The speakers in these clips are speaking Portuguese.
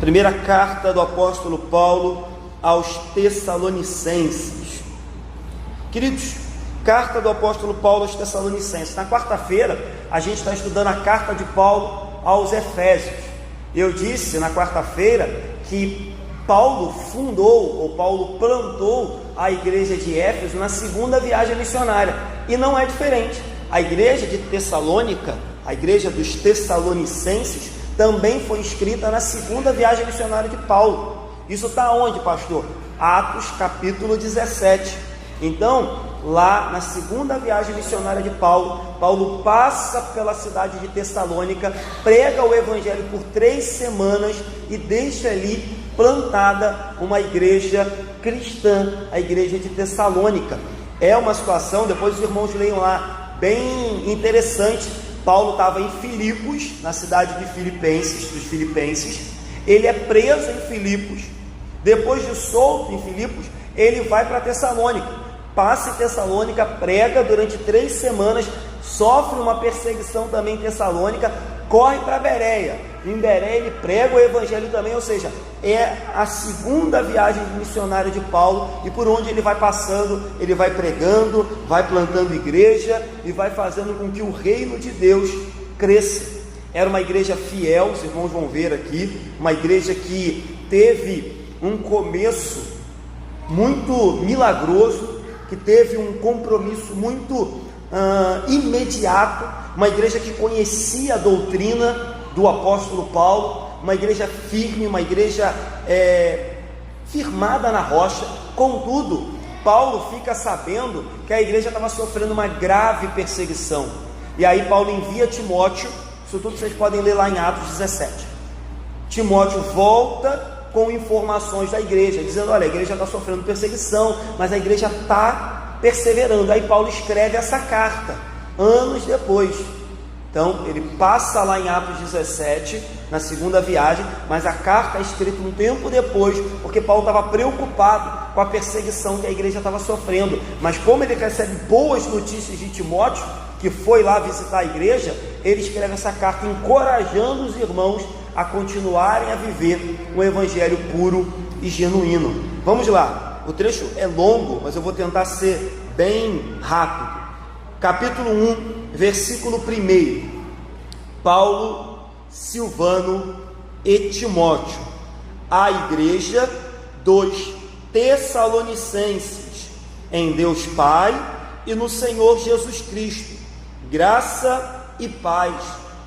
Primeira carta do apóstolo Paulo aos Tessalonicenses. Queridos, carta do apóstolo Paulo aos Tessalonicenses. Na quarta-feira, a gente está estudando a carta de Paulo aos Efésios. Eu disse na quarta-feira que Paulo fundou, ou Paulo plantou a igreja de Éfeso na segunda viagem missionária. E não é diferente. A igreja de Tessalônica, a igreja dos Tessalonicenses, também foi escrita na segunda viagem missionária de Paulo. Isso está onde, pastor? Atos capítulo 17. Então, lá na segunda viagem missionária de Paulo, Paulo passa pela cidade de Tessalônica, prega o evangelho por 3 semanas e deixa ali plantada uma igreja cristã, a igreja de Tessalônica. É uma situação, depois os irmãos leiam lá, bem interessante. Paulo estava em Filipos, na cidade de dos Filipenses. Ele é preso em Filipos. Depois de solto em Filipos, ele vai para Tessalônica. Passa em Tessalônica, prega durante 3 semanas, sofre uma perseguição também em Tessalônica, corre para Bereia. Em Bereia ele prega o evangelho também, ou seja, é a segunda viagem missionária de Paulo, e por onde ele vai passando, ele vai pregando, vai plantando igreja e vai fazendo com que o reino de Deus cresça. Era uma igreja fiel, os irmãos vão ver aqui, uma igreja que teve um começo muito milagroso, que teve um compromisso muito imediato, uma igreja que conhecia a doutrina do apóstolo Paulo, uma igreja firme, uma igreja firmada na rocha. Contudo, Paulo fica sabendo que a igreja estava sofrendo uma grave perseguição, e aí Paulo envia Timóteo. Isso tudo vocês podem ler lá em Atos 17. Timóteo volta com informações da igreja, dizendo: olha, a igreja está sofrendo perseguição, mas a igreja está perseverando. Aí Paulo escreve essa carta, anos depois. Então, ele passa lá em Atos 17, na segunda viagem, mas a carta é escrita um tempo depois, porque Paulo estava preocupado com a perseguição que a igreja estava sofrendo. Mas como ele recebe boas notícias de Timóteo, que foi lá visitar a igreja, ele escreve essa carta encorajando os irmãos a continuarem a viver um evangelho puro e genuíno. Vamos lá, o trecho é longo, mas eu vou tentar ser bem rápido. Capítulo 1, versículo 1. Paulo, Silvano e Timóteo, a igreja dos Tessalonicenses, em Deus Pai e no Senhor Jesus Cristo, graça e paz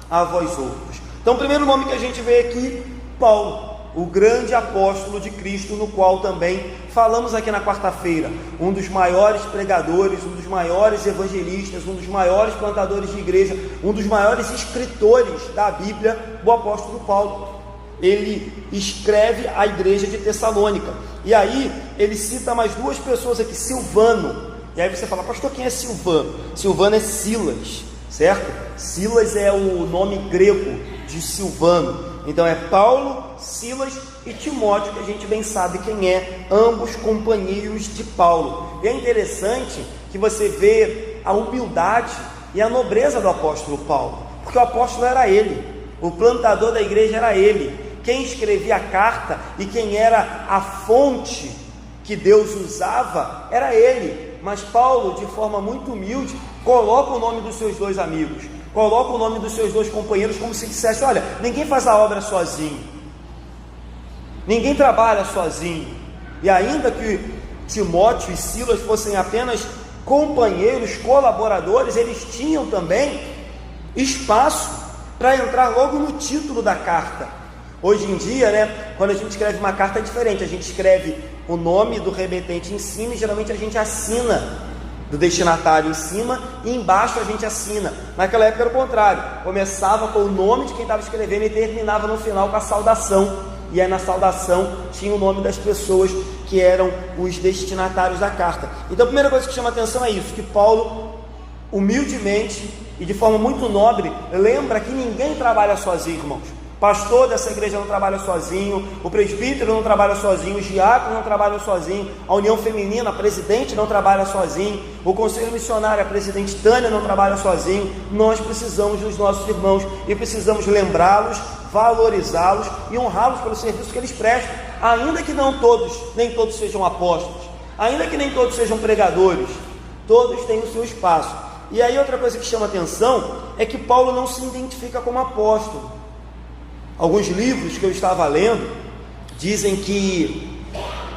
a vós outros. Então, o primeiro nome que a gente vê aqui, Paulo, o grande apóstolo de Cristo, no qual também falamos aqui na quarta-feira, um dos maiores pregadores, um dos maiores evangelistas, um dos maiores plantadores de igreja, um dos maiores escritores da Bíblia, o apóstolo Paulo. Ele escreve a igreja de Tessalônica, e aí ele cita mais 2 pessoas aqui, Silvano. E aí você fala: pastor, quem é Silvano? Silvano é Silas, certo? Silas é o nome grego de Silvano. Então é Paulo, Silas e Timóteo, que a gente bem sabe quem é, ambos companheiros de Paulo. E é interessante que você vê a humildade e a nobreza do apóstolo Paulo, porque o apóstolo era ele, o plantador da igreja era ele, quem escrevia a carta e quem era a fonte que Deus usava era ele. Mas Paulo, de forma muito humilde, coloca o nome dos seus 2 amigos, coloca o nome dos seus 2 companheiros, como se dissesse: olha, ninguém faz a obra sozinho, ninguém trabalha sozinho. E ainda que Timóteo e Silas fossem apenas companheiros, colaboradores, eles tinham também espaço para entrar logo no título da carta. Hoje em dia, quando a gente escreve uma carta é diferente, a gente escreve o nome do remetente em cima e geralmente a gente assina do destinatário em cima e embaixo a gente assina. Naquela época era o contrário, começava com o nome de quem estava escrevendo e terminava no final com a saudação, e aí na saudação tinha o nome das pessoas que eram os destinatários da carta. Então a primeira coisa que chama a atenção é isso, que Paulo humildemente e de forma muito nobre lembra que ninguém trabalha sozinho, irmãos. pastor dessa igreja não trabalha sozinho, o presbítero não trabalha sozinho, os diáconos não trabalham sozinho, a união feminina, a presidente não trabalha sozinho, o conselho missionário, a presidente Tânia não trabalha sozinho. Nós precisamos dos nossos irmãos e precisamos lembrá-los, valorizá-los e honrá-los pelo serviço que eles prestam, ainda que nem todos sejam apóstolos, ainda que nem todos sejam pregadores, todos têm o seu espaço. E aí outra coisa que chama atenção é que Paulo não se identifica como apóstolo. Alguns livros que eu estava lendo dizem que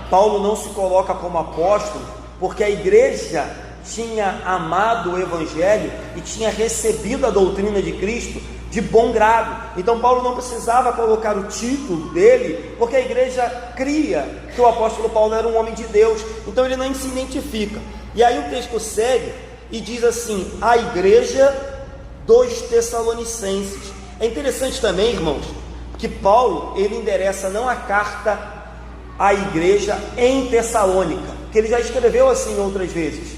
Paulo não se coloca como apóstolo porque a igreja tinha amado o evangelho e tinha recebido a doutrina de Cristo de bom grado. Então Paulo não precisava colocar o título dele, porque a igreja cria que o apóstolo Paulo era um homem de Deus, então ele não se identifica. E aí o texto segue e diz assim: a igreja dos Tessalonicenses. É interessante também, irmãos, que Paulo, ele endereça não a carta à igreja em Tessalônica, que ele já escreveu assim outras vezes,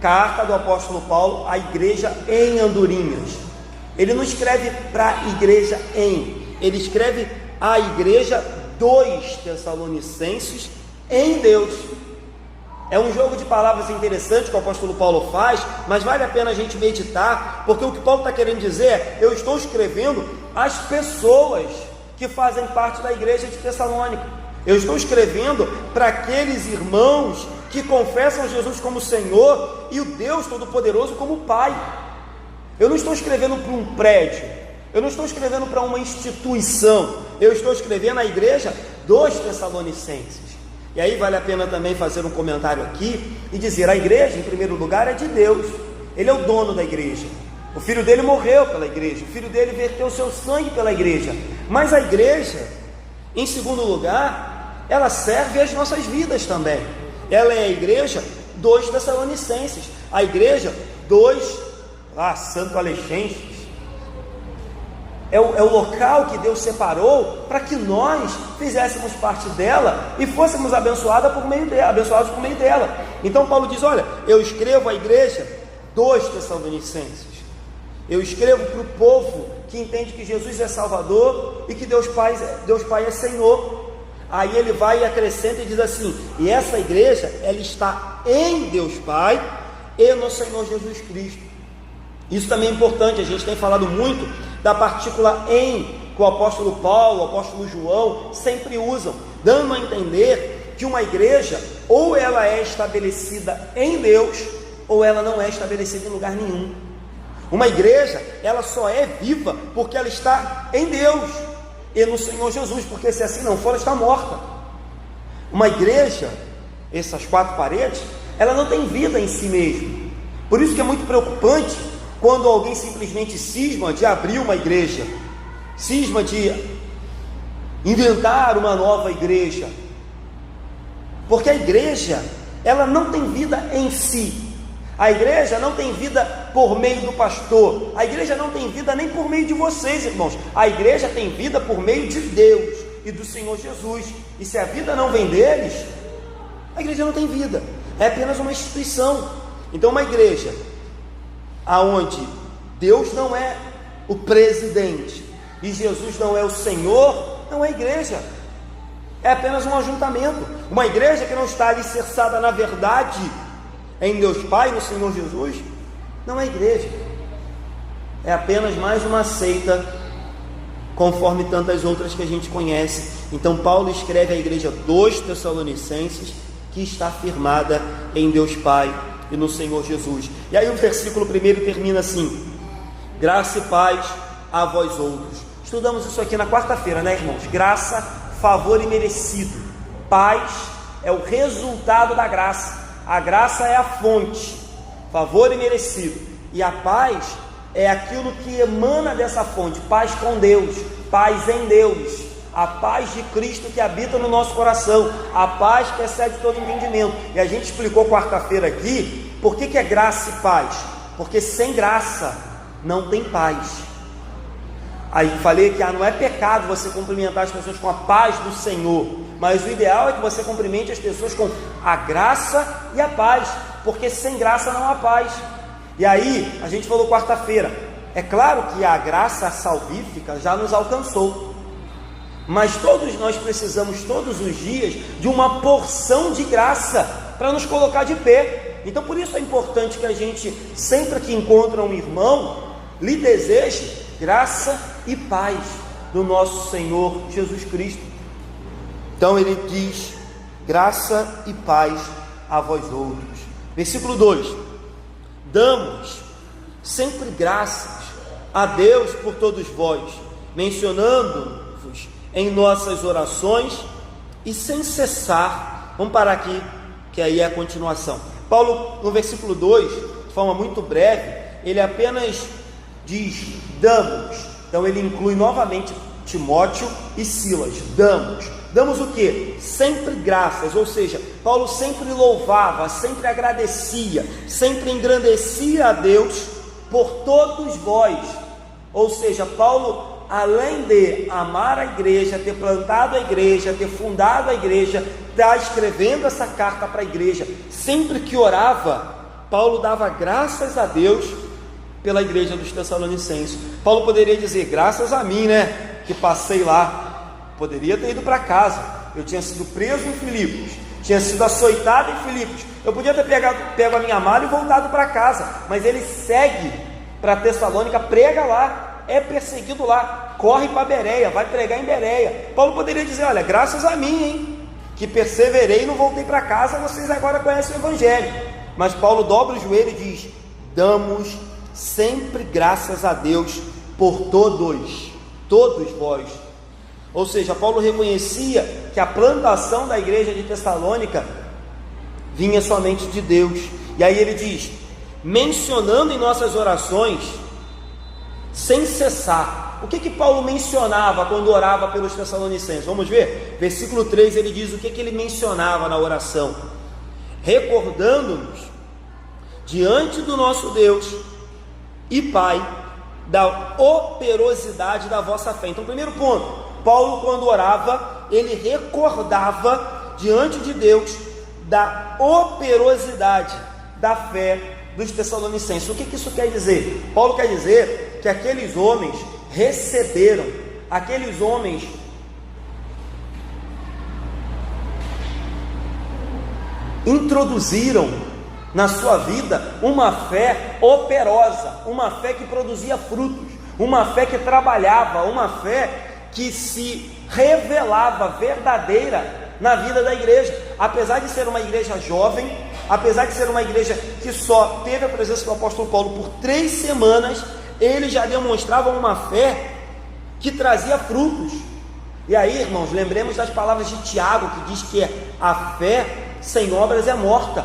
carta do apóstolo Paulo à igreja em Andorinhas. Ele não escreve para a igreja ele escreve a igreja dos Tessalonicenses em Deus. É um jogo de palavras interessante que o apóstolo Paulo faz, mas vale a pena a gente meditar, porque o que Paulo está querendo dizer é: eu estou escrevendo às pessoas que fazem parte da igreja de Tessalônica, eu estou escrevendo para aqueles irmãos que confessam Jesus como Senhor e o Deus Todo-Poderoso como Pai. Eu não estou escrevendo para um prédio, eu não estou escrevendo para uma instituição, eu estou escrevendo à igreja dos Tessalonicenses. E aí vale a pena também fazer um comentário aqui e dizer: a igreja, em primeiro lugar, é de Deus, Ele é o dono da igreja, o filho dele morreu pela igreja, o filho dele verteu seu sangue pela igreja, mas a igreja, em segundo lugar, ela serve às nossas vidas também. Ela é a igreja dos Tessalonicenses, a igreja dos Santo Alexenses. É o local que Deus separou para que nós fizéssemos parte dela e fôssemos abençoados por meio dela. Então Paulo diz: olha, eu escrevo a igreja dos Tessalonicenses, eu escrevo para o povo que entende que Jesus é Salvador e que Deus Pai é Senhor. Aí ele vai e acrescenta e diz assim: e essa igreja, ela está em Deus Pai e no Senhor Jesus Cristo. Isso também é importante. A gente tem falado muito da partícula em, que o apóstolo Paulo, o apóstolo João sempre usam, dando a entender que uma igreja, ou ela é estabelecida em Deus, ou ela não é estabelecida em lugar nenhum. Uma igreja, ela só é viva porque ela está em Deus e no Senhor Jesus, porque se assim não for, ela está morta. Uma igreja, essas quatro paredes, ela não tem vida em si mesma. Por isso que é muito preocupante quando alguém simplesmente cisma de abrir uma igreja, cisma de inventar uma nova igreja, porque a igreja, ela não tem vida em si. A igreja não tem vida por meio do pastor, a igreja não tem vida nem por meio de vocês, irmãos. A igreja tem vida por meio de Deus e do Senhor Jesus, e se a vida não vem deles, a igreja não tem vida, é apenas uma instituição. Então uma igreja aonde Deus não é o presidente e Jesus não é o Senhor, não é igreja, é apenas um ajuntamento. Uma igreja que não está alicerçada na verdade em Deus Pai, no Senhor Jesus, não é igreja, é apenas mais uma seita, conforme tantas outras que a gente conhece. Então Paulo escreve à igreja dos Tessalonicenses, que está firmada em Deus Pai e no Senhor Jesus. E aí o versículo 1 termina assim: graça e paz a vós outros. Estudamos isso aqui na quarta-feira, né, irmãos? Graça, favor e merecido. Paz é o resultado da graça. A graça é a fonte, favor e merecido. E a paz é aquilo que emana dessa fonte, paz com Deus, paz em Deus, a paz de Cristo que habita no nosso coração, a paz que excede todo entendimento. E a gente explicou quarta-feira aqui, por que é graça e paz? Porque sem graça não tem paz. Aí falei que não é pecado você cumprimentar as pessoas com a paz do Senhor, mas o ideal é que você cumprimente as pessoas com a graça e a paz, porque sem graça não há paz. E aí, a gente falou quarta-feira, é claro que a graça salvífica já nos alcançou, mas todos nós precisamos todos os dias de uma porção de graça para nos colocar de pé. Então por isso é importante que a gente, sempre que encontra um irmão, lhe deseje graça e paz. do nosso Senhor Jesus Cristo. Então ele diz: graça e paz a vós outros. Versículo 2: damos sempre graças a Deus por todos vós, mencionando-vos em nossas orações e sem cessar. Vamos parar aqui, que aí é a continuação. Paulo, no versículo 2, de forma muito breve, ele apenas diz damos. Então ele inclui novamente Timóteo e Silas. Damos o que? Sempre graças, ou seja, Paulo sempre louvava, sempre agradecia, sempre engrandecia a Deus por todos vós. Ou seja, Paulo, além de amar a igreja, ter plantado a igreja, ter fundado a igreja, está escrevendo essa carta para a igreja, sempre que orava, Paulo dava graças a Deus pela igreja dos Tessalonicenses. Paulo poderia dizer: graças a mim, né, que passei lá. Poderia ter ido para casa, eu tinha sido preso em Filipos, tinha sido açoitado em Filipos, eu podia ter pego a minha mala e voltado para casa, mas ele segue para Tessalônica, prega lá, é perseguido lá, corre para Bereia, vai pregar em Bereia. Paulo poderia dizer: olha, graças a mim, hein, que perseverei e não voltei para casa, vocês agora conhecem o Evangelho. Mas Paulo dobra o joelho e diz: damos sempre graças a Deus por todos vós. Ou seja, Paulo reconhecia que a plantação da igreja de Tessalônica vinha somente de Deus. E aí ele diz: mencionando em nossas orações sem cessar. O que Paulo mencionava quando orava pelos Tessalonicenses? Vamos ver? Versículo 3, ele diz o que ele mencionava na oração: recordando-nos diante do nosso Deus e Pai da operosidade da vossa fé. Então, primeiro ponto, Paulo, quando orava, ele recordava diante de Deus da operosidade da fé dos Tessalonicenses. O que isso quer dizer? Paulo quer dizer que aqueles homens receberam, aqueles homens introduziram na sua vida uma fé operosa, uma fé que produzia frutos, uma fé que trabalhava, uma fé que se revelava verdadeira na vida da igreja. Apesar de ser uma igreja jovem, apesar de ser uma igreja que só teve a presença do apóstolo Paulo por 3 semanas, eles já demonstravam uma fé que trazia frutos. E aí, irmãos, lembremos das palavras de Tiago, que diz que a fé sem obras é morta.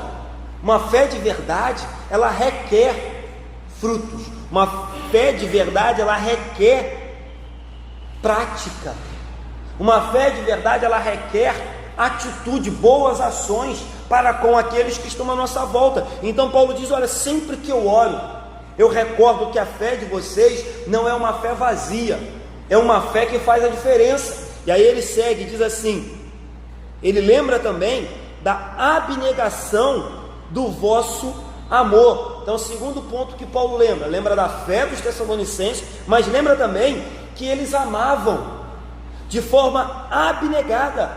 Uma fé de verdade, ela requer frutos. Uma fé de verdade, ela requer prática. Uma fé de verdade, ela requer atitude, boas ações para com aqueles que estão à nossa volta. Então Paulo diz: olha, sempre que eu oro, eu recordo que a fé de vocês não é uma fé vazia, é uma fé que faz a diferença. E aí ele segue, diz assim, ele lembra também da abnegação do vosso amor. Então, o segundo ponto que Paulo lembra da fé dos Tessalonicenses, mas lembra também que eles amavam de forma abnegada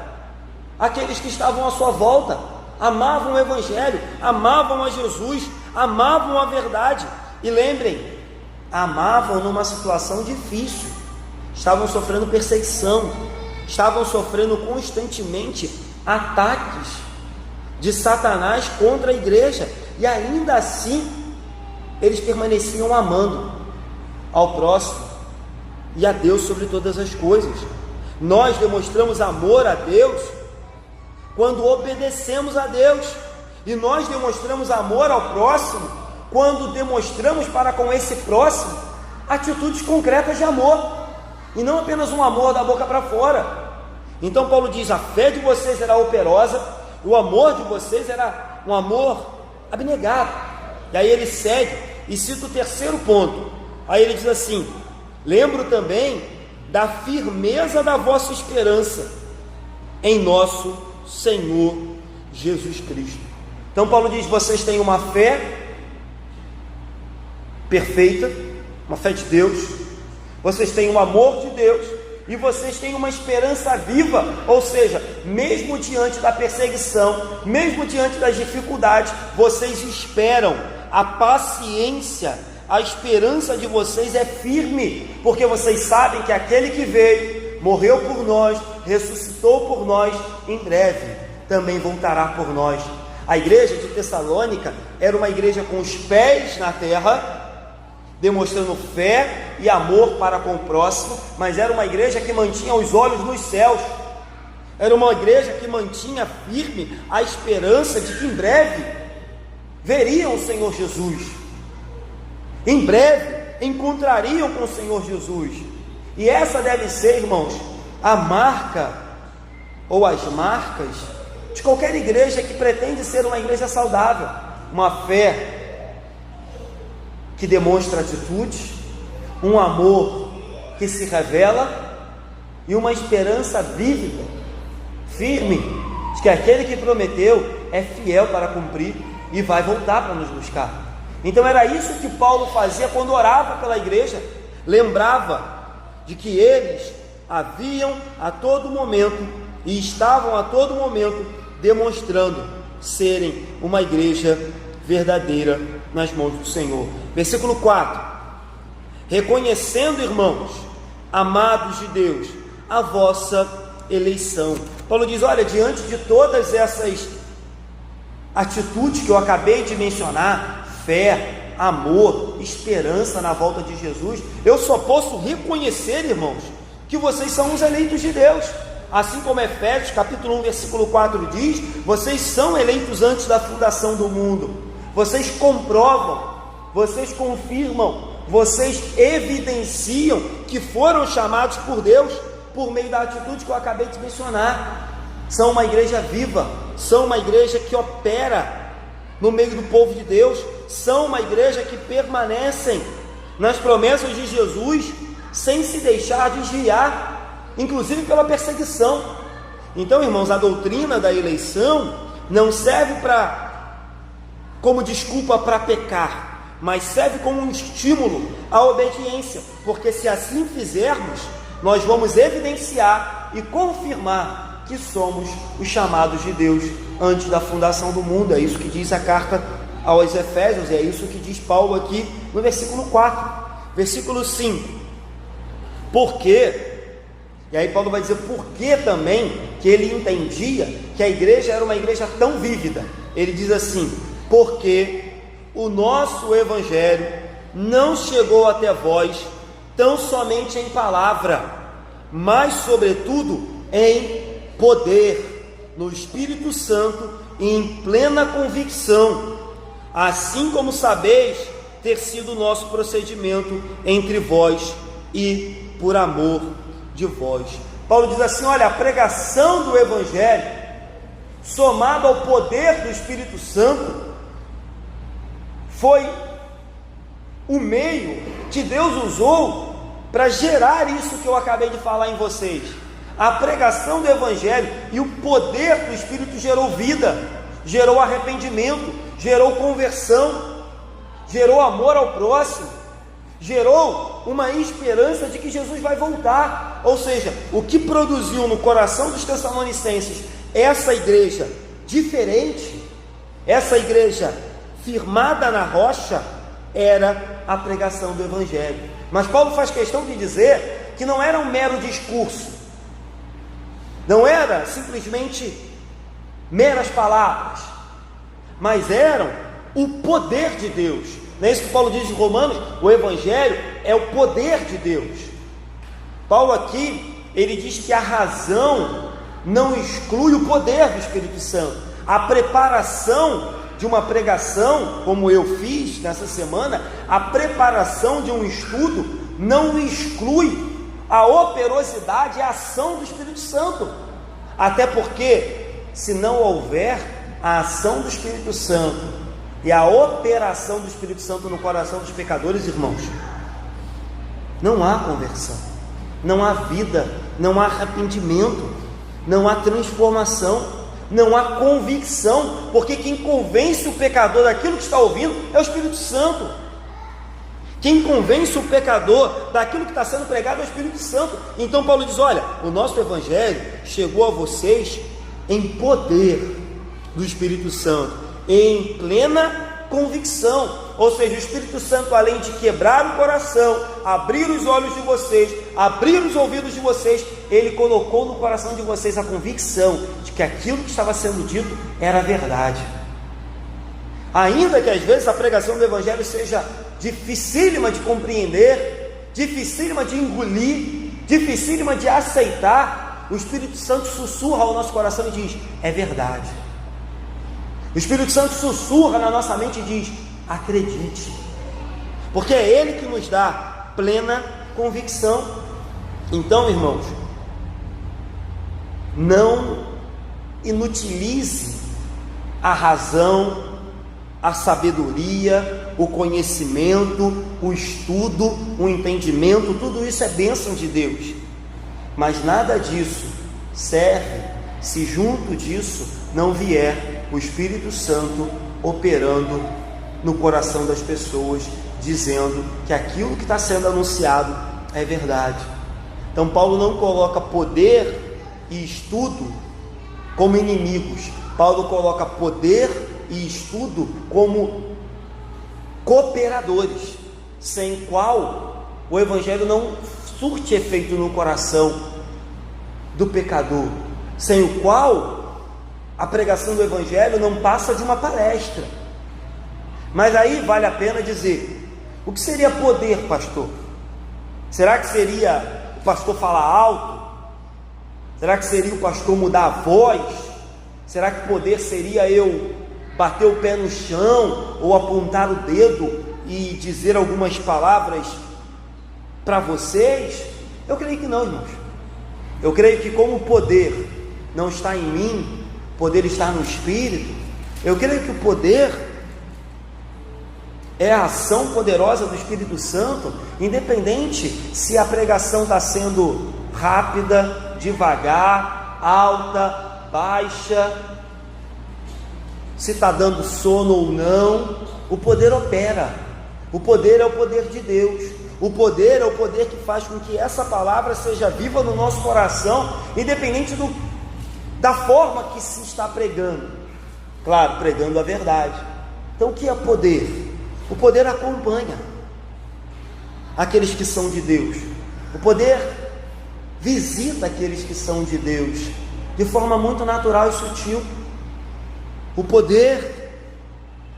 aqueles que estavam à sua volta, amavam o Evangelho, amavam a Jesus, amavam a verdade. E lembrem, amavam numa situação difícil, estavam sofrendo perseguição, estavam sofrendo constantemente ataques de Satanás contra a igreja, e ainda assim eles permaneciam amando ao próximo e a Deus sobre todas as coisas. Nós demonstramos amor a Deus quando obedecemos a Deus, e nós demonstramos amor ao próximo quando demonstramos para com esse próximo atitudes concretas de amor, e não apenas um amor da boca para fora. Então Paulo diz: a fé de vocês era operosa, o amor de vocês era um amor abnegado. E aí ele segue e cita o terceiro ponto. Aí ele diz assim: lembro também da firmeza da vossa esperança em nosso Senhor Jesus Cristo. Então Paulo diz: vocês têm uma fé perfeita, uma fé de Deus, vocês têm o amor de Deus, e vocês têm uma esperança viva. Ou seja, mesmo diante da perseguição, mesmo diante das dificuldades, vocês esperam a paciência a esperança de vocês é firme, porque vocês sabem que aquele que veio, morreu por nós, ressuscitou por nós, em breve também voltará por nós. A igreja de Tessalônica era uma igreja com os pés na terra, demonstrando fé e amor para com o próximo, mas era uma igreja que mantinha os olhos nos céus, era uma igreja que mantinha firme a esperança de que em breve veriam o Senhor Jesus, em breve encontrariam com o Senhor Jesus. E essa deve ser, irmãos, a marca ou as marcas de qualquer igreja que pretende ser uma igreja saudável, uma fé que demonstra atitudes, um amor que se revela e uma esperança vívida, firme, de que aquele que prometeu é fiel para cumprir e vai voltar para nos buscar. Então era isso que Paulo fazia quando orava pela igreja, lembrava de que eles haviam a todo momento e estavam a todo momento demonstrando serem uma igreja verdadeira nas mãos do Senhor. Versículo 4: reconhecendo, irmãos, amados de Deus, a vossa eleição. Paulo diz: olha, diante de todas essas atitudes que eu acabei de mencionar, fé, amor, esperança na volta de Jesus, eu só posso reconhecer, irmãos, que vocês são os eleitos de Deus. Assim como Efésios capítulo 1 versículo 4 diz, vocês são eleitos antes da fundação do mundo. Vocês comprovam, vocês confirmam, vocês evidenciam que foram chamados por Deus por meio da atitude que eu acabei de mencionar. São uma igreja viva, são uma igreja que opera no meio do povo de Deus, são uma igreja que permanecem nas promessas de Jesus, sem se deixar desviar, inclusive pela perseguição. Então, irmãos, a doutrina da eleição não serve como desculpa para pecar, mas serve como um estímulo à obediência, porque se assim fizermos, nós vamos evidenciar e confirmar que somos os chamados de Deus antes da fundação do mundo. É isso que diz a carta aos Efésios, e é isso que diz Paulo aqui no versículo 4. Versículo 5: porque, e aí Paulo vai dizer por que também, que ele entendia que a igreja era uma igreja tão vívida. Ele diz assim: porque o nosso evangelho não chegou até vós tão somente em palavra, mas sobretudo em poder, no Espírito Santo e em plena convicção, assim como sabeis ter sido o nosso procedimento entre vós e por amor de vós. Paulo diz assim: olha, a pregação do evangelho, somado ao poder do Espírito Santo, foi o meio que Deus usou para gerar isso que eu acabei de falar em vocês. A pregação do evangelho e o poder do Espírito gerou vida, gerou arrependimento, gerou conversão, gerou amor ao próximo, gerou uma esperança de que Jesus vai voltar. Ou seja, o que produziu no coração dos tessalonicenses essa igreja diferente, essa igreja firmada na rocha, era a pregação do evangelho. Mas Paulo faz questão de dizer que não era um mero discurso, não era simplesmente meras palavras, mas eram o poder de Deus. Não é isso que Paulo diz em Romanos? O evangelho é o poder de Deus. Paulo aqui, ele diz que a razão não exclui o poder do Espírito Santo. A preparação de uma pregação, como eu fiz nessa semana, a preparação de um estudo não exclui a operosidade e a ação do Espírito Santo. Até porque, se não houver a ação do Espírito Santo e a operação do Espírito Santo no coração dos pecadores, irmãos, não há conversão, não há vida, não há arrependimento, não há transformação, não há convicção, porque quem convence o pecador daquilo que está ouvindo é o Espírito Santo. Quem convence o pecador daquilo que está sendo pregado é o Espírito Santo. Então Paulo diz: olha, o nosso evangelho chegou a vocês em poder do Espírito Santo, em plena convicção. Ou seja, o Espírito Santo, além de quebrar o coração, abrir os olhos de vocês, abrir os ouvidos de vocês, ele colocou no coração de vocês a convicção de que aquilo que estava sendo dito era verdade. Ainda que às vezes a pregação do Evangelho seja dificílima de compreender, dificílima de engolir, dificílima de aceitar, o Espírito Santo sussurra ao nosso coração e diz: é verdade. O Espírito Santo sussurra na nossa mente e diz: acredite, porque é Ele que nos dá plena convicção. Então, irmãos, não inutilize a razão, a sabedoria, o conhecimento, o estudo, o entendimento. Tudo isso é bênção de Deus, mas nada disso serve se junto disso não vier o Espírito Santo operando no coração das pessoas, dizendo que aquilo que está sendo anunciado é verdade. Então Paulo não coloca poder e estudo como inimigos. Paulo coloca poder e estudo como cooperadores, sem qual o Evangelho não surte efeito no coração do pecador, sem o qual a pregação do Evangelho não passa de uma palestra. Mas aí vale a pena dizer: o que seria poder, pastor? Será que seria o pastor falar alto? Será que seria o pastor mudar a voz? Será que poder seria eu bater o pé no chão, ou apontar o dedo e dizer algumas palavras para vocês? Eu creio que não, irmãos. Eu creio que como o poder não está em mim, o poder está no Espírito, eu creio que o poder é a ação poderosa do Espírito Santo, independente se a pregação está sendo rápida, devagar, alta, baixa, se está dando sono ou não. O poder opera. O poder é o poder de Deus. O poder é o poder que faz com que essa palavra seja viva no nosso coração, independente da forma que se está pregando. Claro, pregando a verdade. Então o que é poder? O poder acompanha aqueles que são de Deus. O poder visita aqueles que são de Deus de forma muito natural e sutil. O poder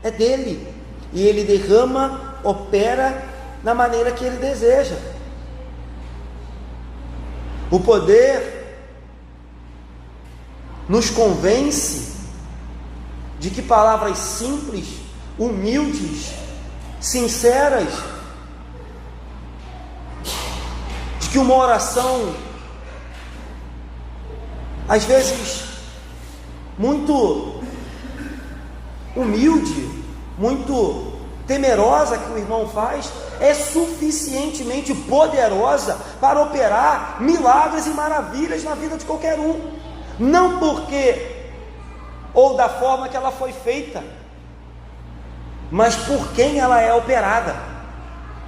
é dele, e ele derrama, opera na maneira que ele deseja. O poder nos convence de que palavras simples, humildes, sinceras, de que uma oração, às vezes muito humilde, muito temerosa, que o irmão faz, é suficientemente poderosa para operar milagres e maravilhas na vida de qualquer um. Não porque ou da forma que ela foi feita, mas por quem ela é operada.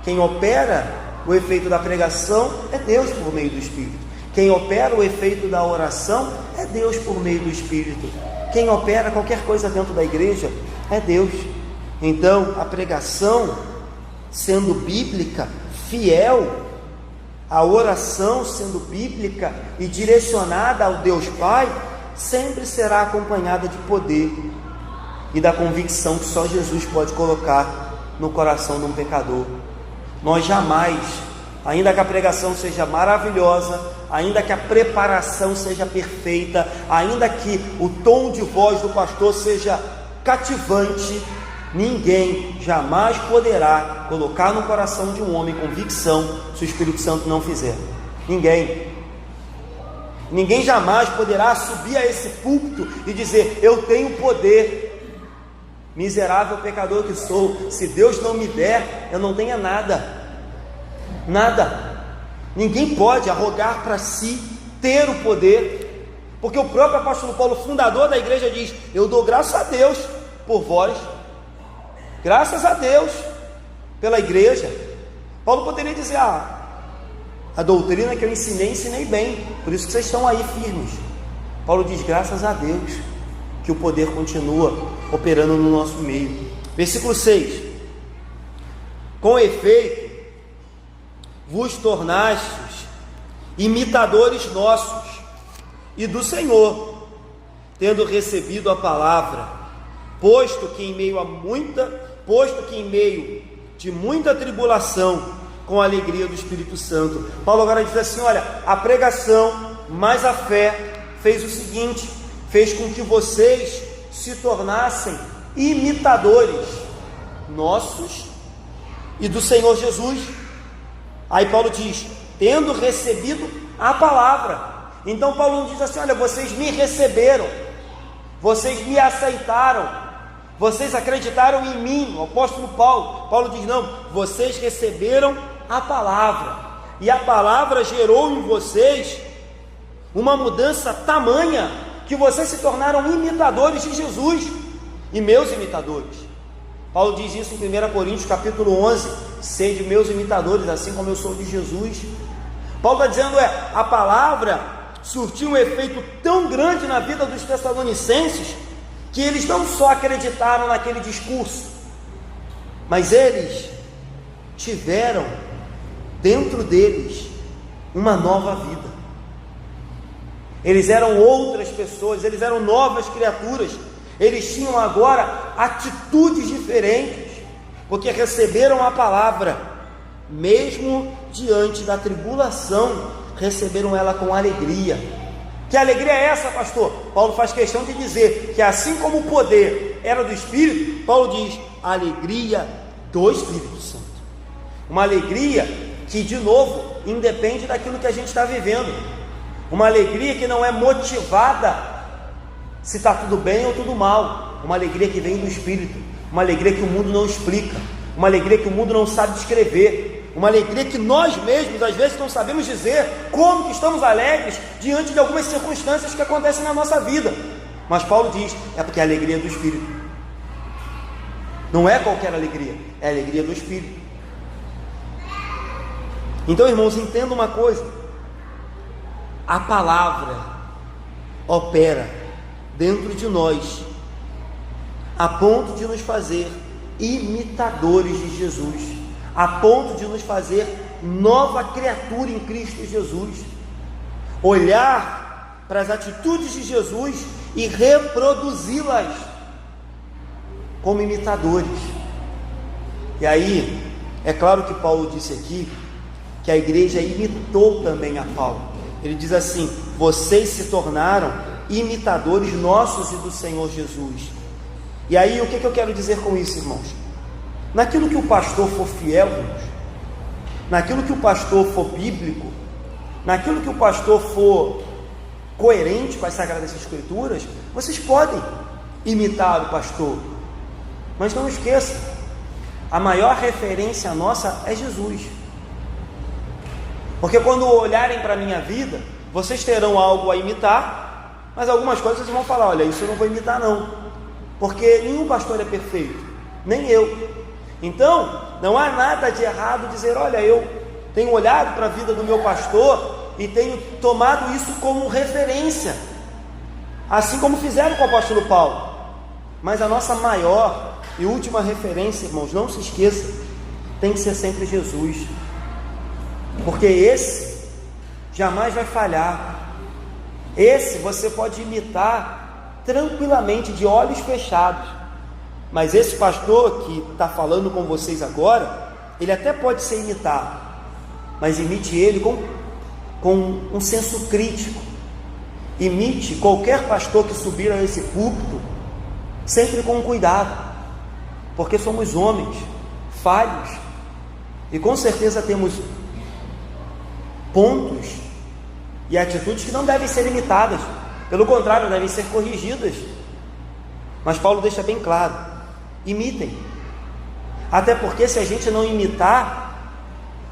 Quem opera o efeito da pregação é Deus por meio do Espírito. Quem opera o efeito da oração é Deus por meio do Espírito. Quem opera qualquer coisa dentro da igreja é Deus. Então, a pregação, sendo bíblica, fiel, a oração sendo bíblica e direcionada ao Deus Pai, sempre será acompanhada de poder e da convicção que só Jesus pode colocar no coração de um pecador. Nós jamais, ainda que a pregação seja maravilhosa, ainda que a preparação seja perfeita, ainda que o tom de voz do pastor seja cativante, ninguém jamais poderá colocar no coração de um homem convicção se o Espírito Santo não fizer. Ninguém jamais poderá subir a esse púlpito e dizer: eu tenho poder. Miserável pecador que sou, se Deus não me der, eu não tenho nada. Ninguém pode arrogar para si ter o poder, porque o próprio apóstolo Paulo, fundador da igreja, diz: eu dou graças a Deus por vós, graças a Deus pela igreja. Paulo poderia dizer: a doutrina que eu ensinei bem, por isso que vocês estão aí firmes. Paulo diz: graças a Deus que o poder continua operando no nosso meio. Versículo 6: Com efeito, vos tornastes imitadores nossos e do Senhor, tendo recebido a palavra, posto que em meio de muita tribulação, com a alegria do Espírito Santo. Paulo agora diz assim: olha, a pregação mais a fé fez o seguinte, fez com que vocês se tornassem imitadores nossos e do Senhor Jesus. Aí Paulo diz, tendo recebido a palavra. Então Paulo diz assim: olha, vocês me receberam, vocês me aceitaram, vocês acreditaram em mim. O apóstolo Paulo diz, não, vocês receberam a palavra, e a palavra gerou em vocês uma mudança tamanha, que vocês se tornaram imitadores de Jesus, e meus imitadores. Paulo diz isso em 1 Coríntios capítulo 11, sede meus imitadores, assim como eu sou de Jesus. Paulo está dizendo, a palavra surtiu um efeito tão grande na vida dos tessalonicenses, que eles não só acreditaram naquele discurso, mas eles tiveram dentro deles uma nova vida. Eles eram outras pessoas, eles eram novas criaturas, eles tinham agora atitudes diferentes, porque receberam a palavra, mesmo diante da tribulação, receberam ela com alegria. Que alegria é essa, pastor? Paulo faz questão de dizer que assim como o poder era do Espírito, Paulo diz, a alegria do Espírito Santo. Uma alegria que, de novo, independe daquilo que a gente está vivendo. Uma alegria que não é motivada se está tudo bem ou tudo mal. Uma alegria que vem do Espírito. Uma alegria que o mundo não explica. Uma alegria que o mundo não sabe descrever. Uma alegria que nós mesmos, às vezes, não sabemos dizer como que estamos alegres diante de algumas circunstâncias que acontecem na nossa vida. Mas Paulo diz, é porque é a alegria do Espírito. Não é qualquer alegria, é a alegria do Espírito. Então, irmãos, entenda uma coisa: a palavra opera dentro de nós, a ponto de nos fazer imitadores de Jesus, a ponto de nos fazer nova criatura em Cristo Jesus, olhar para as atitudes de Jesus e reproduzi-las como imitadores. E aí, é claro que Paulo disse aqui que a igreja imitou também a Paulo. Ele diz assim: vocês se tornaram imitadores nossos e do Senhor Jesus. E aí, o que eu quero dizer com isso, irmãos? Naquilo que o pastor for fiel, irmãos, naquilo que o pastor for bíblico, naquilo que o pastor for coerente com as Sagradas Escrituras, vocês podem imitar o pastor, mas não esqueçam, a maior referência nossa é Jesus. Porque quando olharem para a minha vida, vocês terão algo a imitar, mas algumas coisas vocês vão falar: olha, isso eu não vou imitar não, porque nenhum pastor é perfeito, nem eu. Então, não há nada de errado dizer: olha, eu tenho olhado para a vida do meu pastor e tenho tomado isso como referência, assim como fizeram com o apóstolo Paulo. Mas a nossa maior e última referência, irmãos, não se esqueça, tem que ser sempre Jesus, porque esse jamais vai falhar. Esse você pode imitar tranquilamente, de olhos fechados. Mas esse pastor que está falando com vocês agora, ele até pode ser imitado, mas imite ele com um senso crítico. Imite qualquer pastor que subir a esse púlpito, sempre com cuidado, porque somos homens falhos, e com certeza temos pontos e atitudes que não devem ser imitadas, pelo contrário, devem ser corrigidas. Mas Paulo deixa bem claro: imitem, até porque se a gente não imitar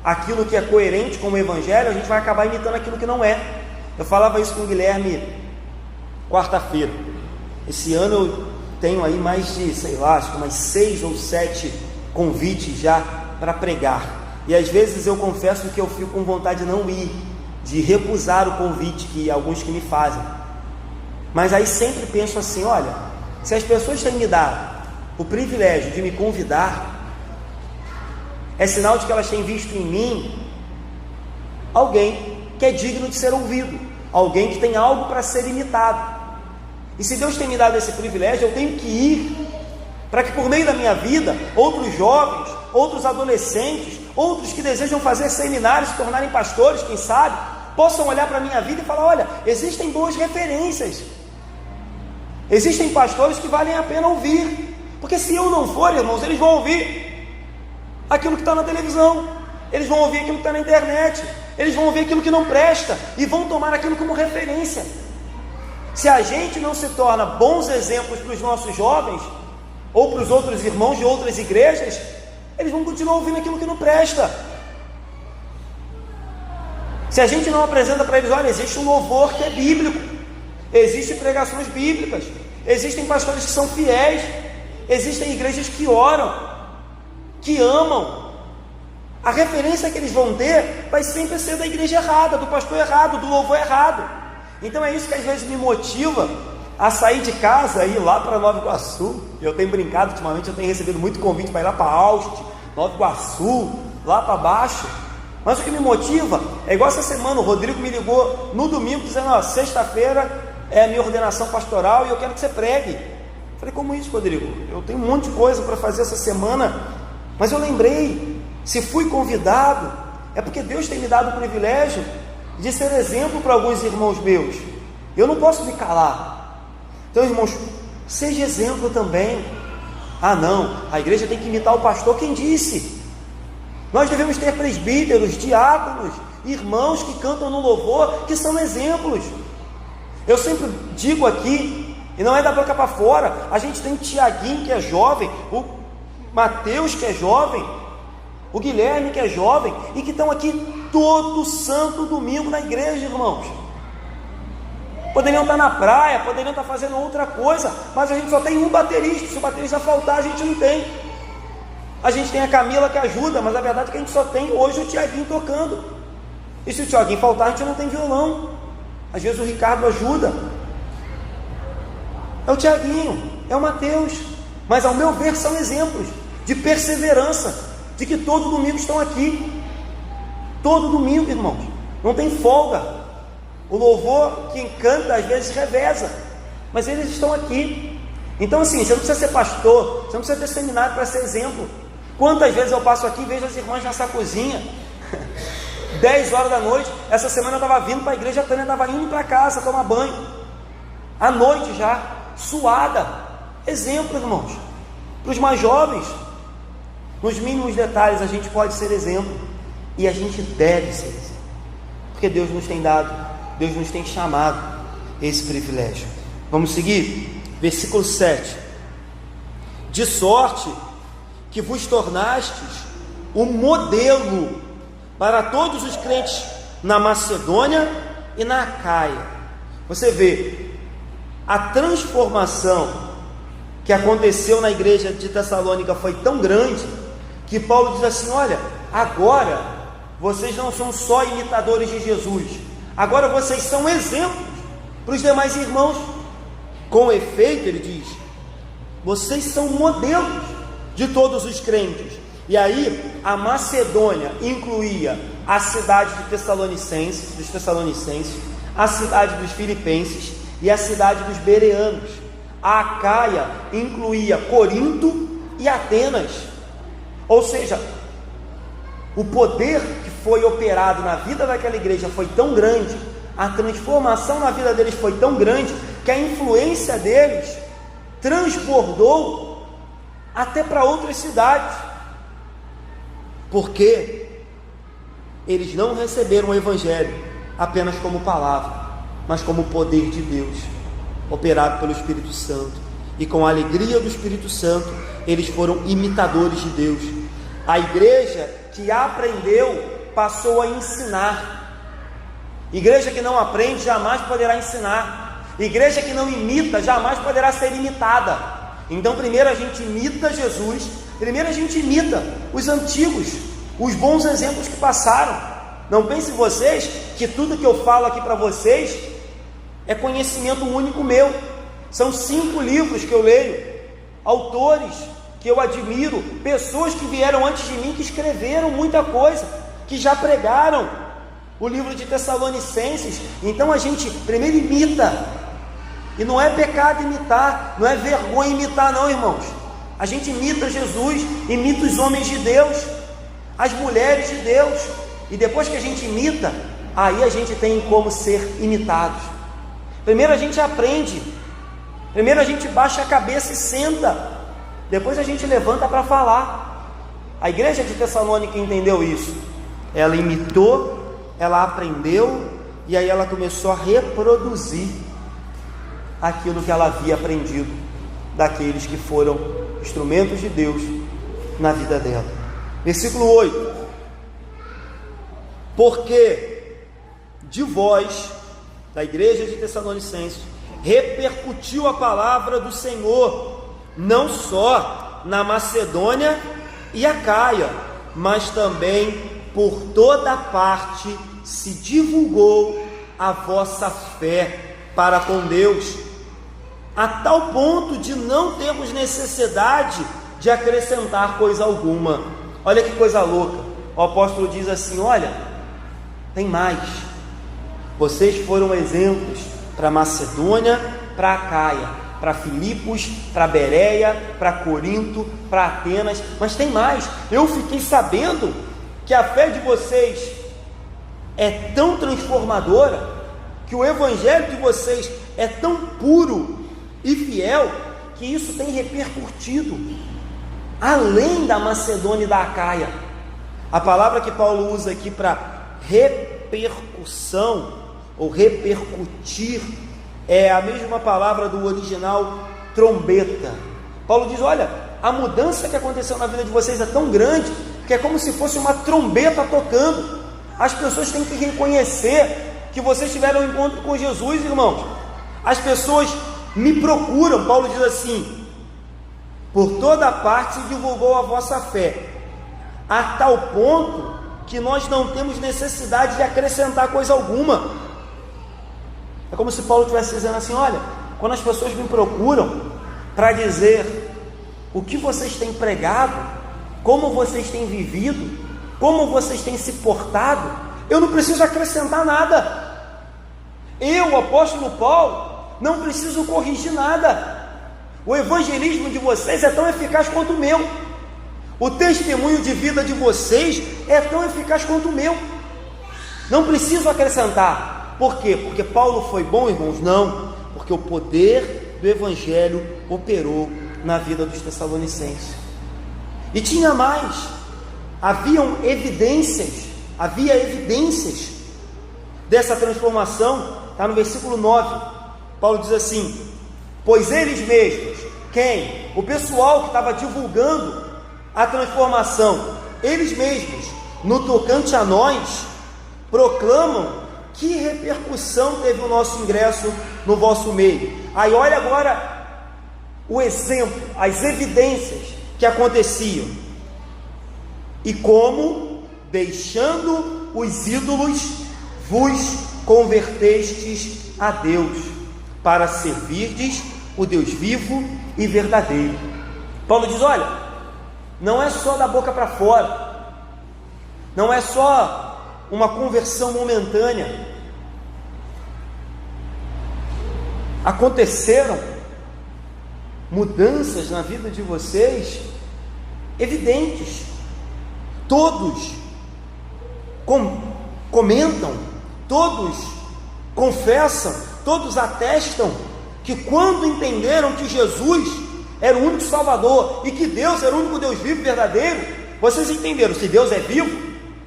aquilo que é coerente com o Evangelho, a gente vai acabar imitando aquilo que não é. Eu falava isso com o Guilherme quarta-feira. Esse ano eu tenho aí mais de, acho que umas 6 ou 7 convites já para pregar. E às vezes eu confesso que eu fico com vontade de não ir, de recusar o convite que alguns que me fazem. Mas aí sempre penso assim: olha, se as pessoas têm me dado o privilégio de me convidar, é sinal de que elas têm visto em mim alguém que é digno de ser ouvido, alguém que tem algo para ser imitado. E se Deus tem me dado esse privilégio, eu tenho que ir, para que por meio da minha vida, outros jovens, outros adolescentes, outros que desejam fazer seminários, se tornarem pastores, quem sabe, possam olhar para a minha vida e falar: olha, existem boas referências, existem pastores que valem a pena ouvir, porque se eu não for, irmãos, eles vão ouvir aquilo que está na televisão, eles vão ouvir aquilo que está na internet, eles vão ouvir aquilo que não presta, e vão tomar aquilo como referência. Se a gente não se torna bons exemplos para os nossos jovens, ou para os outros irmãos de outras igrejas, eles vão continuar ouvindo aquilo que não presta. Se a gente não apresenta para eles: olha, existe um louvor que é bíblico, existem pregações bíblicas, existem pastores que são fiéis, existem igrejas que oram, que amam, a referência que eles vão ter vai sempre ser da igreja errada, do pastor errado, do louvor errado. Então é isso que às vezes me motiva a sair de casa e ir lá para Nova Iguaçu. Eu tenho brincado, ultimamente eu tenho recebido muito convite para ir lá para Austin, Nova Iguaçu, lá para baixo. Mas o que me motiva é igual essa semana, o Rodrigo me ligou no domingo dizendo: ó, sexta-feira é a minha ordenação pastoral e eu quero que você pregue. Eu falei: como isso, Rodrigo? Eu tenho um monte de coisa para fazer essa semana. Mas eu lembrei, se fui convidado, é porque Deus tem me dado o privilégio de ser exemplo para alguns irmãos meus. Eu não posso me calar. Então, irmãos, seja exemplo também. Ah não, a igreja tem que imitar o pastor. Quem disse? Nós devemos ter presbíteros, diáconos, irmãos que cantam no louvor, que são exemplos. Eu sempre digo aqui, e não é da boca para fora, a gente tem o Tiaguinho, que é jovem, o Mateus, que é jovem, o Guilherme, que é jovem, e que estão aqui todo santo domingo na igreja, irmãos. Poderiam estar na praia, poderiam estar fazendo outra coisa, mas a gente só tem um baterista. Se o baterista faltar, a gente não tem. A gente tem a Camila que ajuda, mas a verdade é que a gente só tem hoje o Tiaguinho tocando. E se o Tiaguinho faltar, a gente não tem violão. Às vezes o Ricardo ajuda. É o Tiaguinho, é o Mateus. Mas ao meu ver são exemplos de perseverança, de que todo domingo estão aqui. Todo domingo, irmãos, não tem folga. O louvor, quem canta às vezes reveza, mas eles estão aqui. Então assim, você não precisa ser pastor, você não precisa ter seminário para ser exemplo. Quantas vezes eu passo aqui e vejo as irmãs nessa cozinha 10 horas da noite. Essa semana eu estava vindo para a igreja, a Tânia estava indo para casa tomar banho, à noite já, suada. Exemplo, irmãos, para os mais jovens. Nos mínimos detalhes a gente pode ser exemplo, e a gente deve ser exemplo, porque Deus nos tem dado, Deus nos tem chamado esse privilégio. Vamos seguir? Versículo 7: de sorte que vos tornastes um modelo para todos os crentes na Macedônia e na Acaia. Você vê a transformação que aconteceu na igreja de Tessalônica foi tão grande, que Paulo diz assim: olha, agora vocês não são só imitadores de Jesus, agora vocês são exemplos para os demais irmãos. Com efeito, ele diz, vocês são modelos de todos os crentes. E aí, a Macedônia incluía a cidade de dos Tessalonicenses, a cidade dos Filipenses e a cidade dos Bereanos. A Acaia incluía Corinto e Atenas. Ou seja, o poder que foi operado na vida daquela igreja foi tão grande, a transformação na vida deles foi tão grande, que a influência deles transbordou até para outras cidades, porque eles não receberam o Evangelho apenas como palavra, mas como poder de Deus, operado pelo Espírito Santo, e com a alegria do Espírito Santo, eles foram imitadores de Deus. A igreja que aprendeu passou a ensinar. Igreja que não aprende jamais poderá ensinar. Igreja que não imita jamais poderá ser imitada. Então primeiro a gente imita Jesus, primeiro a gente imita os antigos, os bons exemplos que passaram. Não pensem vocês que tudo que eu falo aqui para vocês é conhecimento único meu. São 5 livros que eu leio, autores que eu admiro, pessoas que vieram antes de mim, que escreveram muita coisa, que já pregaram o livro de Tessalonicenses. Então a gente primeiro imita, e não é pecado imitar, não é vergonha imitar não, irmãos. A gente imita Jesus, imita os homens de Deus, as mulheres de Deus, e depois que a gente imita, aí a gente tem como ser imitados. Primeiro a gente aprende, primeiro a gente baixa a cabeça e senta, depois a gente levanta para falar. A igreja de Tessalônica entendeu isso. Ela imitou, ela aprendeu, e aí ela começou a reproduzir aquilo que ela havia aprendido daqueles que foram instrumentos de Deus na vida dela. Versículo 8: porque de vós, da igreja de Tessalonicenses, repercutiu a palavra do Senhor, não só na Macedônia e Acaia, mas também por toda parte se divulgou a vossa fé para com Deus, a tal ponto de não termos necessidade de acrescentar coisa alguma. Olha que coisa louca. O apóstolo diz assim: olha, tem mais. Vocês foram exemplos para Macedônia, para Acaia, para Filipos, para Bereia, para Corinto, para Atenas, mas tem mais. Eu fiquei sabendo que a fé de vocês é tão transformadora, que o evangelho de vocês é tão puro e fiel, que isso tem repercutido além da Macedônia e da Acaia. A palavra que Paulo usa aqui para repercussão ou repercutir é a mesma palavra do original trombeta. Paulo diz: olha, a mudança que aconteceu na vida de vocês é tão grande que é como se fosse uma trombeta tocando. As pessoas têm que reconhecer que vocês tiveram um encontro com Jesus, irmãos. As pessoas me procuram. Paulo diz assim: por toda parte se divulgou a vossa fé, a tal ponto que nós não temos necessidade de acrescentar coisa alguma. É como se Paulo estivesse dizendo assim: olha, quando as pessoas me procuram para dizer o que vocês têm pregado, como vocês têm vivido, como vocês têm se portado, eu não preciso acrescentar nada. Eu, o apóstolo Paulo, não preciso corrigir nada. O evangelismo de vocês é tão eficaz quanto o meu. O testemunho de vida de vocês é tão eficaz quanto o meu. Não preciso acrescentar. Por quê? Porque Paulo foi bom, irmãos? Não, porque o poder do evangelho operou na vida dos Tessalonicenses. E tinha mais, havia evidências dessa transformação. Está no versículo 9, Paulo diz assim: pois eles mesmos, quem? O pessoal que estava divulgando a transformação, eles mesmos, no tocante a nós, proclamam que repercussão teve o nosso ingresso no vosso meio. Aí olha agora o exemplo, as evidências que aconteciam. E como, deixando os ídolos, vos convertestes a Deus, para servirdes o Deus vivo e verdadeiro. Paulo diz: olha, não é só da boca para fora, não é só uma conversão momentânea. Aconteceram mudanças na vida de vocês evidentes. Todos comentam, todos confessam, todos atestam que quando entenderam que Jesus era o único Salvador e que Deus era o único Deus vivo e verdadeiro, vocês entenderam: se Deus é vivo,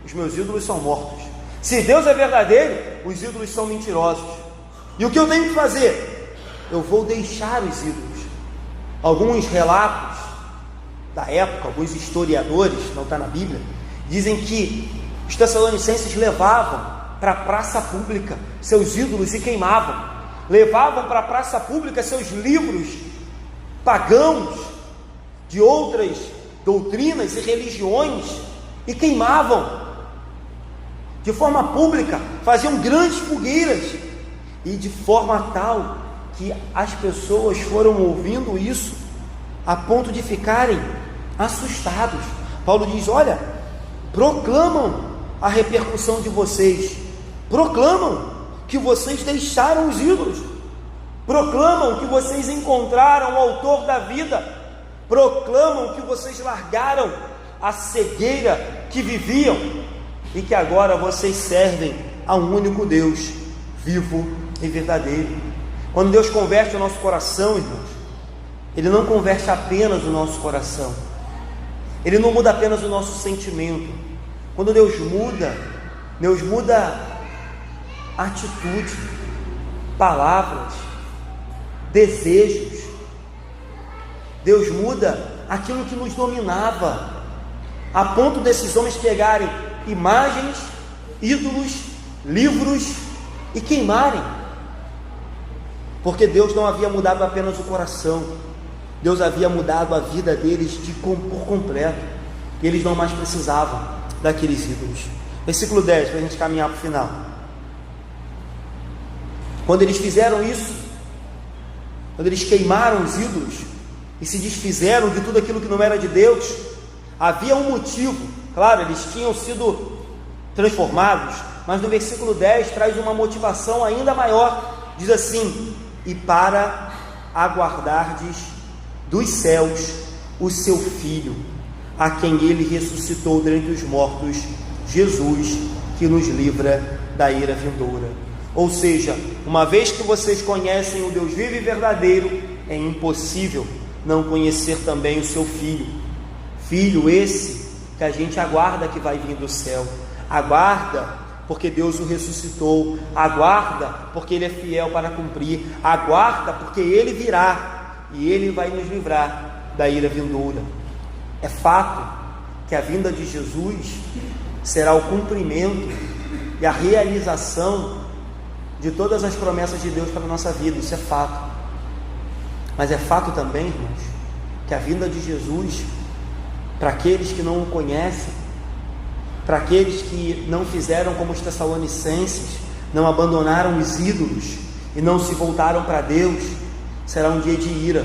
os meus ídolos são mortos. Se Deus é verdadeiro, os ídolos são mentirosos. E o que eu tenho que fazer? Eu vou deixar os ídolos. Alguns relatos da época, alguns historiadores, não está na Bíblia, dizem que os tessalonicenses levavam para a praça pública seus ídolos e queimavam. Levavam para a praça pública seus livros pagãos de outras doutrinas e religiões e queimavam de forma pública, faziam grandes fogueiras, e de forma tal que as pessoas foram ouvindo isso a ponto de ficarem assustados. Paulo diz: olha, proclamam a repercussão de vocês, proclamam que vocês deixaram os ídolos, proclamam que vocês encontraram o autor da vida, proclamam que vocês largaram a cegueira que viviam e que agora vocês servem a um único Deus, vivo e verdadeiro. Quando Deus converte o nosso coração, irmãos, Ele não converte apenas o nosso coração, Ele não muda apenas o nosso sentimento. Quando Deus muda atitude, palavras, desejos. Deus muda aquilo que nos dominava, a ponto desses homens pegarem imagens, ídolos, livros e queimarem, porque Deus não havia mudado apenas o coração, Deus havia mudado a vida deles por completo, e eles não mais precisavam daqueles ídolos. Versículo 10, para a gente caminhar para o final. Quando eles fizeram isso, quando eles queimaram os ídolos e se desfizeram de tudo aquilo que não era de Deus, havia um motivo. Claro, eles tinham sido transformados, mas no versículo 10 traz uma motivação ainda maior. Diz assim: e para aguardardes dos céus o seu Filho, a quem Ele ressuscitou dentre os mortos, Jesus, que nos livra da ira vindoura. Ou seja, uma vez que vocês conhecem o Deus vivo e verdadeiro, é impossível não conhecer também o seu Filho. Filho esse que a gente aguarda que vai vir do céu, aguarda porque Deus o ressuscitou, aguarda porque Ele é fiel para cumprir, aguarda porque Ele virá e Ele vai nos livrar da ira vindoura. É fato que a vinda de Jesus será o cumprimento e a realização de todas as promessas de Deus para a nossa vida, isso é fato. Mas é fato também, irmãos, que a vinda de Jesus, para aqueles que não o conhecem, para aqueles que não fizeram como os Tessalonicenses, não abandonaram os ídolos e não se voltaram para Deus, será um dia de ira.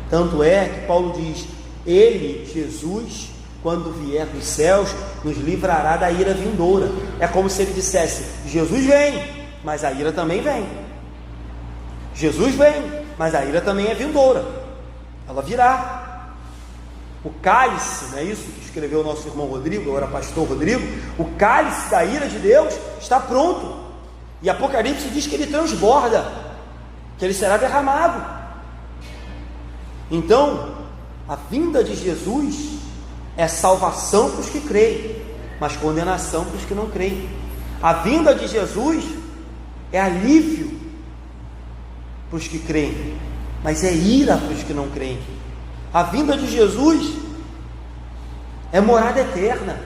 Tanto é que Paulo diz: Ele, Jesus, quando vier dos céus, nos livrará da ira vindoura. É como se ele dissesse: Jesus vem, mas a ira também vem. Jesus vem, mas a ira também é vindoura, ela virá. O cálice, não é isso que escreveu o nosso irmão Rodrigo, agora pastor Rodrigo, o cálice da ira de Deus está pronto, e Apocalipse diz que ele transborda, que ele será derramado. Então, a vinda de Jesus é salvação para os que creem, mas condenação para os que não creem. A vinda de Jesus é alívio para os que creem, mas é ira para os que não creem. A vinda de Jesus é morada eterna,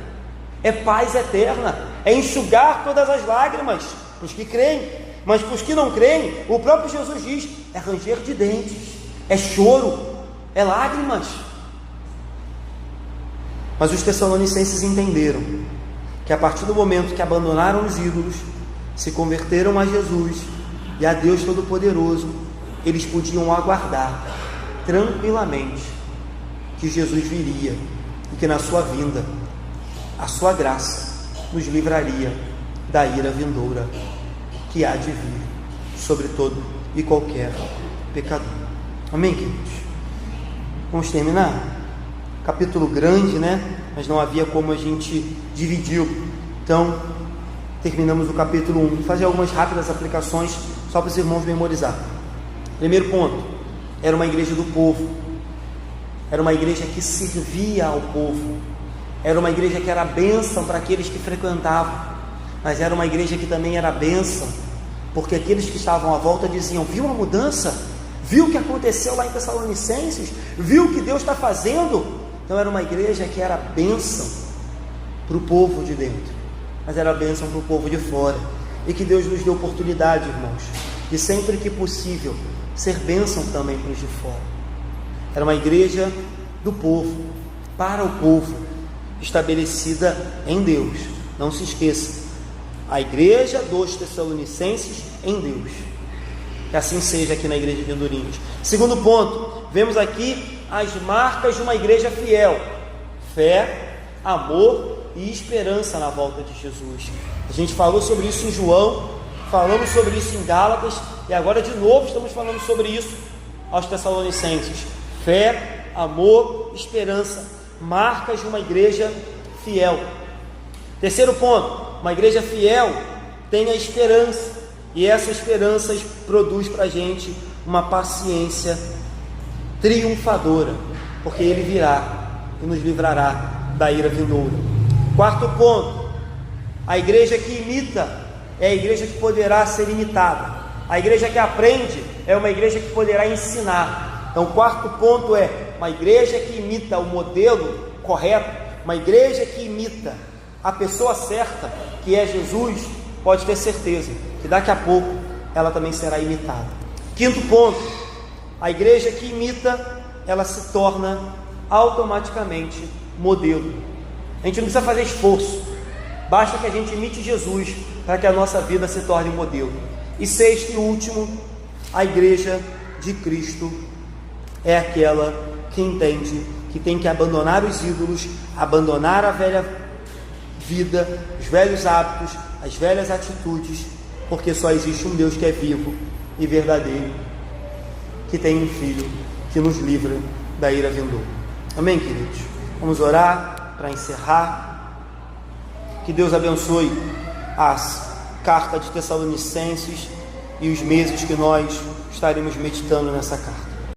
é paz eterna, é enxugar todas as lágrimas para os que creem, mas para os que não creem, o próprio Jesus diz: é ranger de dentes, é choro, é lágrimas. Mas os Tessalonicenses entenderam que a partir do momento que abandonaram os ídolos, se converteram a Jesus e a Deus Todo-Poderoso, eles podiam aguardar tranquilamente que Jesus viria e que na sua vinda a sua graça nos livraria da ira vindoura que há de vir sobre todo e qualquer pecador. Amém, queridos? Vamos terminar? Capítulo grande, né? Mas não havia como a gente dividir. Então, terminamos o capítulo 1. Vou fazer algumas rápidas aplicações só para os irmãos memorizar. Primeiro ponto: era uma igreja do povo, era uma igreja que servia ao povo, era uma igreja que era bênção para aqueles que frequentavam, mas era uma igreja que também era bênção, porque aqueles que estavam à volta diziam: viu a mudança? Viu o que aconteceu lá em Tessalonicenses? Viu o que Deus está fazendo? Então era uma igreja que era bênção para o povo de dentro, mas era bênção para o povo de fora. E que Deus nos dê oportunidade, irmãos, de sempre que possível ser bênção também para os de fora. Era uma igreja do povo, para o povo, estabelecida em Deus. Não se esqueça, a igreja dos Tessalonicenses em Deus. Que assim seja aqui na igreja de Andorinhos. Segundo ponto, vemos aqui as marcas de uma igreja fiel: fé, amor e esperança na volta de Jesus. A gente falou sobre isso em João, falamos sobre isso em Gálatas, e agora de novo estamos falando sobre isso aos Tessalonicenses. Fé, amor, esperança, marcas de uma igreja fiel. Terceiro ponto: uma igreja fiel tem a esperança, e essa esperança produz para a gente uma paciência triunfadora, porque Ele virá e nos livrará da ira vindoura. Quarto ponto: a igreja que imita é a igreja que poderá ser imitada. A igreja que aprende é uma igreja que poderá ensinar. Então, o quarto ponto é: uma igreja que imita o modelo correto, uma igreja que imita a pessoa certa, que é Jesus, pode ter certeza que daqui a pouco ela também será imitada. Quinto ponto: a igreja que imita, ela se torna automaticamente modelo. A gente não precisa fazer esforço, basta que a gente imite Jesus para que a nossa vida se torne modelo. E sexto e último: a igreja de Cristo é aquela que entende que tem que abandonar os ídolos, abandonar a velha vida, os velhos hábitos, as velhas atitudes, porque só existe um Deus que é vivo e verdadeiro, que tem um Filho que nos livra da ira vindoura. Amém, queridos? Vamos orar para encerrar. Que Deus abençoe a carta de Tessalonicenses e os meses que nós estaremos meditando nessa carta.